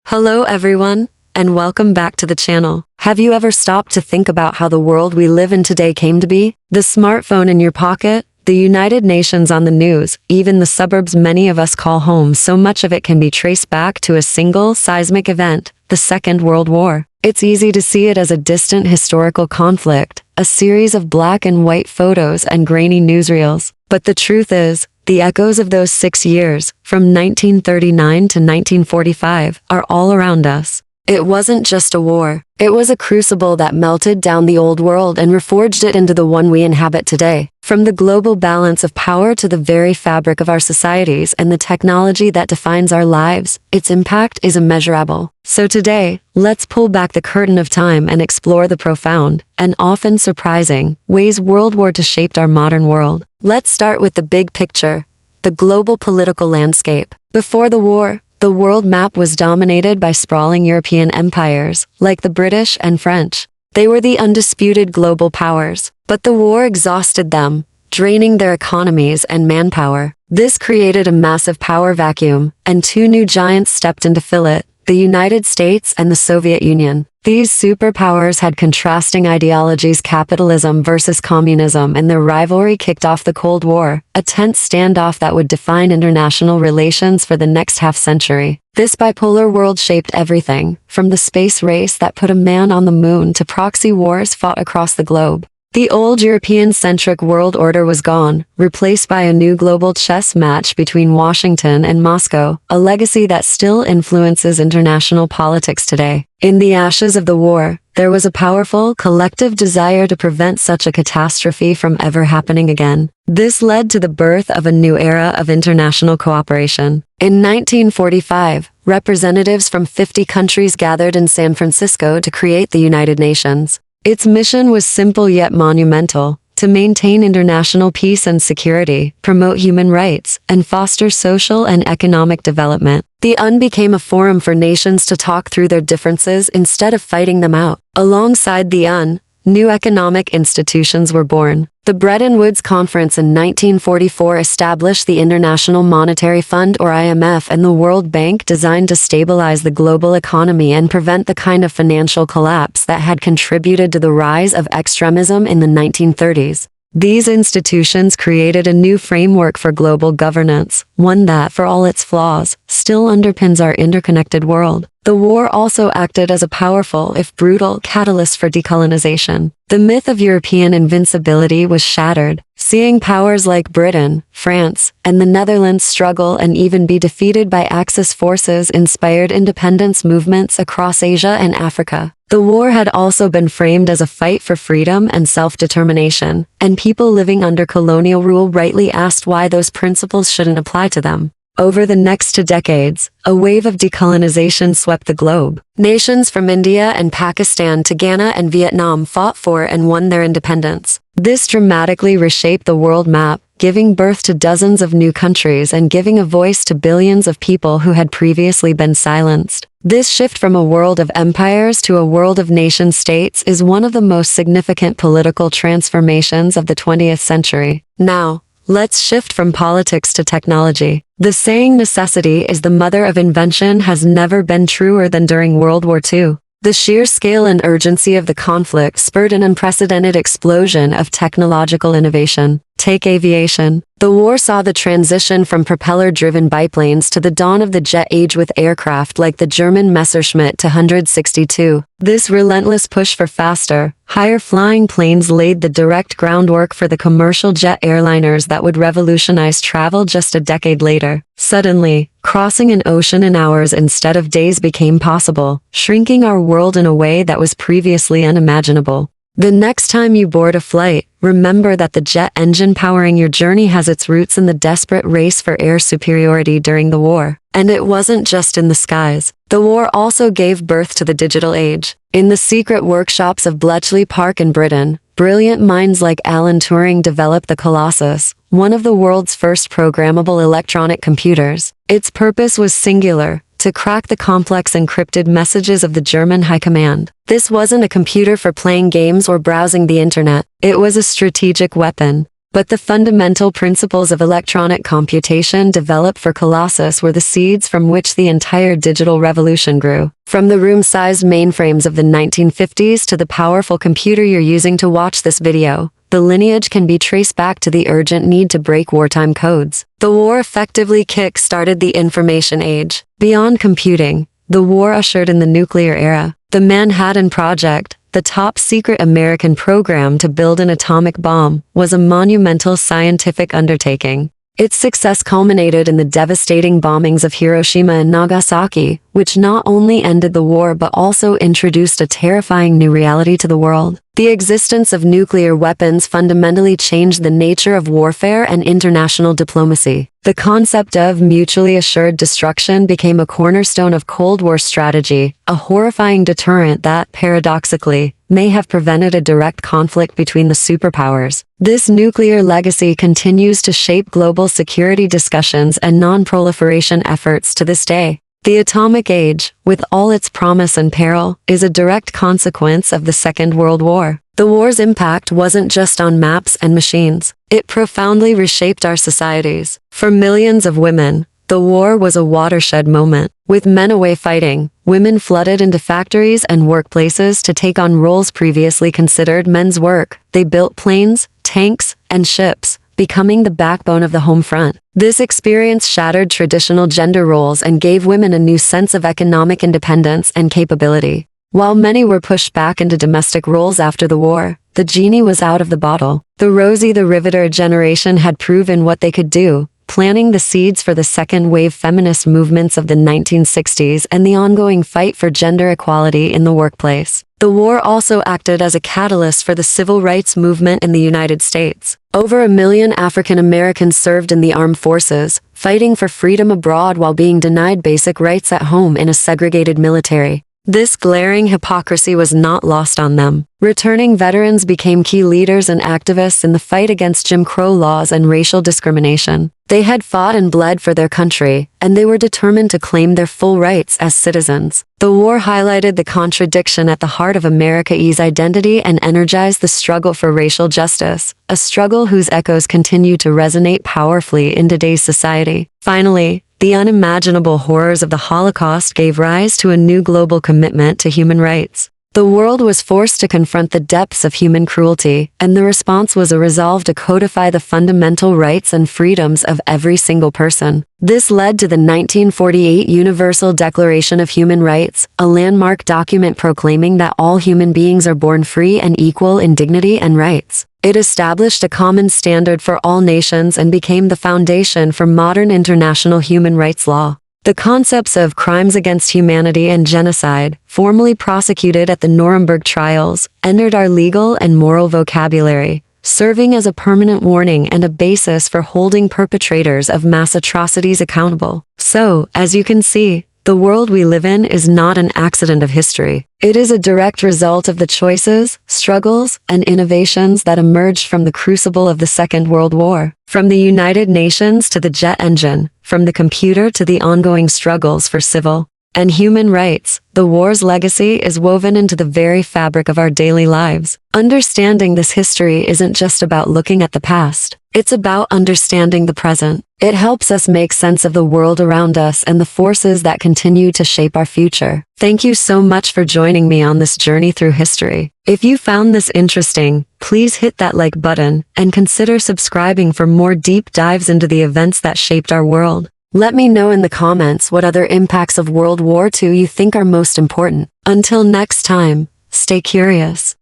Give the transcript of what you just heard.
Hello everyone, and welcome back to the channel. Have you ever stopped to think about how the world we live in today came to be? The smartphone in your pocket, the United Nations on the news, even the suburbs many of us call home, so much of it can be traced back to a single seismic event, the Second World War. It's easy to see it as a distant historical conflict, a series of black and white photos and grainy newsreels. But the truth is, the echoes of those 6 years, from 1939 to 1945, are all around us. It wasn't just a war. It was a crucible that melted down the old world and reforged it into the one we inhabit today. From the global balance of power to the very fabric of our societies and the technology that defines our lives, its impact is immeasurable. So today, let's pull back the curtain of time and explore the profound, and often surprising, ways World War II shaped our modern world. Let's start with the big picture, the global political landscape. Before the war, the world map was dominated by sprawling European empires, like the British and French. They were the undisputed global powers, but the war exhausted them, draining their economies and manpower. This created a massive power vacuum, and two new giants stepped in to fill it: the United States and the Soviet Union. These superpowers had contrasting ideologies: capitalism versus communism, and their rivalry kicked off the Cold War, a tense standoff that would define international relations for the next half-century. This bipolar world shaped everything, from the space race that put a man on the moon to proxy wars fought across the globe. The old European-centric world order was gone, replaced by a new global chess match between Washington and Moscow, a legacy that still influences international politics today. In the ashes of the war, there was a powerful, collective desire to prevent such a catastrophe from ever happening again. This led to the birth of a new era of international cooperation. In 1945, representatives from 50 countries gathered in San Francisco to create the United Nations. Its mission was simple yet monumental: to maintain international peace and security, promote human rights, and foster social and economic development. The UN became a forum for nations to talk through their differences instead of fighting them out. Alongside the UN, new economic institutions were born. The Bretton Woods Conference in 1944 established the International Monetary Fund, or IMF, and the World Bank, designed to stabilize the global economy and prevent the kind of financial collapse that had contributed to the rise of extremism in the 1930s. These institutions created a new framework for global governance, one that, for all its flaws, still underpins our interconnected world. The war also acted as a powerful, if brutal, catalyst for decolonization. The myth of European invincibility was shattered, seeing powers like Britain, France, and the Netherlands struggle and even be defeated by Axis forces inspired independence movements across Asia and Africa. The war had also been framed as a fight for freedom and self-determination, and people living under colonial rule rightly asked why those principles shouldn't apply to them. Over the next 2 decades, a wave of decolonization swept the globe. Nations from India and Pakistan to Ghana and Vietnam fought for and won their independence. This dramatically reshaped the world map, giving birth to dozens of new countries and giving a voice to billions of people who had previously been silenced. This shift from a world of empires to a world of nation-states is one of the most significant political transformations of the 20th century. Now, let's shift from politics to technology. The saying "necessity is the mother of invention" has never been truer than during World War II. The sheer scale and urgency of the conflict spurred an unprecedented explosion of technological innovation. Take aviation. The war saw the transition from propeller-driven biplanes to the dawn of the jet age with aircraft like the German Messerschmitt 162. This relentless push for faster, higher-flying planes laid the direct groundwork for the commercial jet airliners that would revolutionize travel just a decade later. Suddenly, crossing an ocean in hours instead of days became possible, shrinking our world in a way that was previously unimaginable. The next time you board a flight, remember that the jet engine powering your journey has its roots in the desperate race for air superiority during the war. And it wasn't just in the skies. The war also gave birth to the digital age. In the secret workshops of Bletchley Park in Britain, brilliant minds like Alan Turing developed the Colossus, one of the world's first programmable electronic computers. Its purpose was singular: to crack the complex encrypted messages of the German High Command. This wasn't a computer for playing games or browsing the internet. It was a strategic weapon. But the fundamental principles of electronic computation developed for Colossus were the seeds from which the entire digital revolution grew. From the room-sized mainframes of the 1950s to the powerful computer you're using to watch this video, the lineage can be traced back to the urgent need to break wartime codes. The war effectively kick-started the information age. Beyond computing, the war ushered in the nuclear era. The Manhattan Project, the top-secret American program to build an atomic bomb, was a monumental scientific undertaking. Its success culminated in the devastating bombings of Hiroshima and Nagasaki, which not only ended the war but also introduced a terrifying new reality to the world. The existence of nuclear weapons fundamentally changed the nature of warfare and international diplomacy. The concept of mutually assured destruction became a cornerstone of Cold War strategy, a horrifying deterrent that, paradoxically, may have prevented a direct conflict between the superpowers. This nuclear legacy continues to shape global security discussions and non-proliferation efforts to this day. The atomic age, with all its promise and peril, is a direct consequence of the Second World War. The war's impact wasn't just on maps and machines. It profoundly reshaped our societies. For millions of women, the war was a watershed moment. With men away fighting, women flooded into factories and workplaces to take on roles previously considered men's work. They built planes, tanks, and ships, becoming the backbone of the home front. This experience shattered traditional gender roles and gave women a new sense of economic independence and capability. While many were pushed back into domestic roles after the war, the genie was out of the bottle. The Rosie the Riveter generation had proven what they could do, planting the seeds for the second-wave feminist movements of the 1960s and the ongoing fight for gender equality in the workplace. The war also acted as a catalyst for the civil rights movement in the United States. Over 1 million African Americans served in the armed forces, fighting for freedom abroad while being denied basic rights at home in a segregated military. This glaring hypocrisy was not lost on them. Returning veterans became key leaders and activists in the fight against Jim Crow laws and racial discrimination. They had fought and bled for their country, and they were determined to claim their full rights as citizens. The war highlighted the contradiction at the heart of America's identity and energized the struggle for racial justice, a struggle whose echoes continue to resonate powerfully in today's society. Finally, the unimaginable horrors of the Holocaust gave rise to a new global commitment to human rights. The world was forced to confront the depths of human cruelty, and the response was a resolve to codify the fundamental rights and freedoms of every single person. This led to the 1948 Universal Declaration of Human Rights, a landmark document proclaiming that all human beings are born free and equal in dignity and rights. It established a common standard for all nations and became the foundation for modern international human rights law. The concepts of crimes against humanity and genocide, formally prosecuted at the Nuremberg trials, entered our legal and moral vocabulary, serving as a permanent warning and a basis for holding perpetrators of mass atrocities accountable. So, as you can see, the world we live in is not an accident of history. It is a direct result of the choices, struggles, and innovations that emerged from the crucible of the Second World War. From the United Nations to the jet engine, from the computer to the ongoing struggles for civil and human rights, the war's legacy is woven into the very fabric of our daily lives. Understanding this history isn't just about looking at the past. It's about understanding the present. It helps us make sense of the world around us and the forces that continue to shape our future. Thank you so much for joining me on this journey through history. If you found this interesting, please hit that like button and consider subscribing for more deep dives into the events that shaped our world. Let me know in the comments what other impacts of World War II you think are most important. Until next time, stay curious.